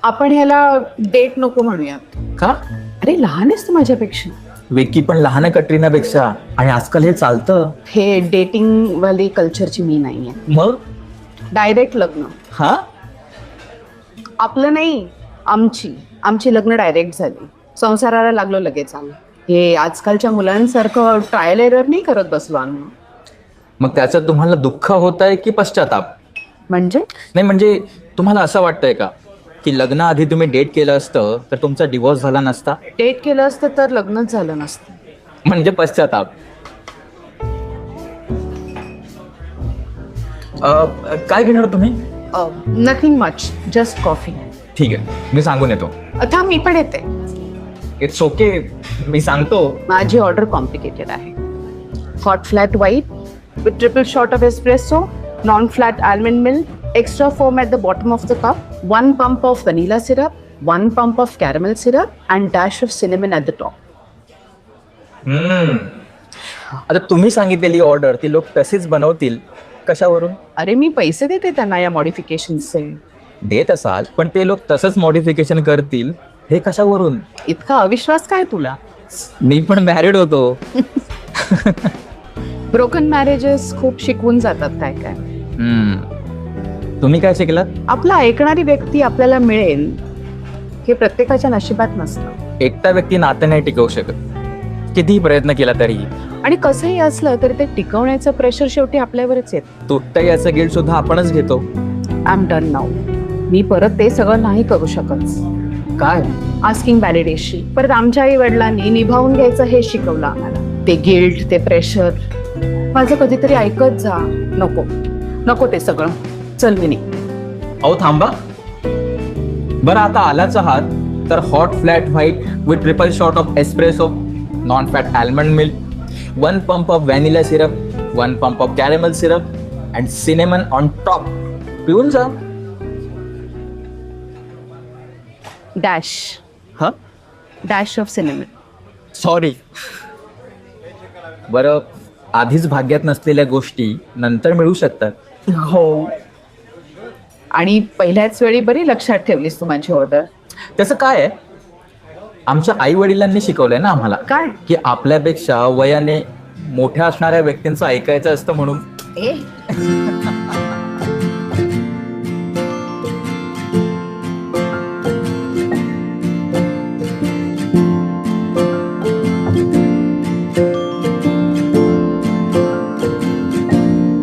आपण ह्याला डेट नको म्हणूयात. का? अरे लहान आहेस तू माझ्यापेक्षा. विकी पण लहान आहे कटरीनापेक्षा आणि आजकाल हे चालतं. हे डेटिंग वाली कल्चरची मी नाहीये. मग डायरेक्ट लग्न. हा आपलं नाही, आमची लग्न डायरेक्ट झाली. संसाराला लागलो लगेच आम्ही. हे आजकालच्या मुलांसारखं ट्रायल एरर नाही करत बसलो आम्ही. मग त्याचं तुम्हाला दुःख होत आहे की पश्चाताप? म्हणजे नाही म्हणजे तुम्हाला असं वाटतंय का की लग्नाआधी तुम्ही डेट केलं असतं तर तुमचा डिवोर्स झाला नसता? डेट केलं असतं तर लग्नच झालं नसतं. म्हणजे पश्चाताप. काय घेणार तुम्ही? Nothing much, just coffee. ठीक आहे, मी सांगून येतो. आता मी पण येते. इट्स ओके, मी सांगतो. माझी ऑर्डर कॉम्प्लिकेटेड आहे. Hot flat white with triple shot of espresso, non flat almond milk, extra foam at the bottom of the cup, 1 pump of vanilla syrup, 1 pump of caramel syrup and dash of cinnamon at the top. आता तुम्ही सांगितलेली order ती लोक तशीच बनवतील कशावरून? अरे मी पैसे देते त्यांना या मॉडिफिकेशनचे. देत असाल पण ते लोक तसंच मॉडिफिकेशन करतील हे कशावरून? इतका अविश्वास काय तुला? मी पण मॅरिड होतो. ब्रोकन मॅरेजेस खूप शिकवून जातात काय काय. तुम्ही काय शिकलात? आपला ऐकणारी व्यक्ती आपल्याला मिळेल हे प्रत्येकाच्या नशिबात नसतं. एकटा व्यक्ती नातं नाही टिकवू शकत कितीही प्रयत्न केला तरी. आणि कसंही असलं तरी ते टिकवण्याचं प्रेशर शेवटी आपल्यावरच येतं. तुटतं याचं गिल्ट सुद्धा आपणच घेतो. I am done now. मी परत ते सगळं नाही करू शकत. काय? Asking validation. परत आमच्या आई वडिलांनी निभावून घ्यायचं हे शिकवलं आम्हाला. ते गिल्ट, ते प्रेशर. माझं कधीतरी ऐकत जा. नको नको ते सगळं. चल मी नाही. अहो थांबा. बरं आता आलाच आहात तर hot flat white with triple shot of espresso, non fat almond milk, 1 pump of vanilla syrup, 1 pump of caramel syrup and cinnamon on top. पिऊन जा. Dash of cinnamon. सॉरी. बरं, आधीच भाग्यात नसलेल्या गोष्टी नंतर मिळू शकतात. हो. आणि पहिल्याच वेळी बरी लक्षात ठेवलीस तू माझी ऑर्डर. त्याचं काय आहे? आमच्या आई वडिलांनी शिकवलंय ना आम्हाला काय? की आपल्यापेक्षा वयाने मोठ्या असणाऱ्या व्यक्तींचं ऐकायचं असतं म्हणून.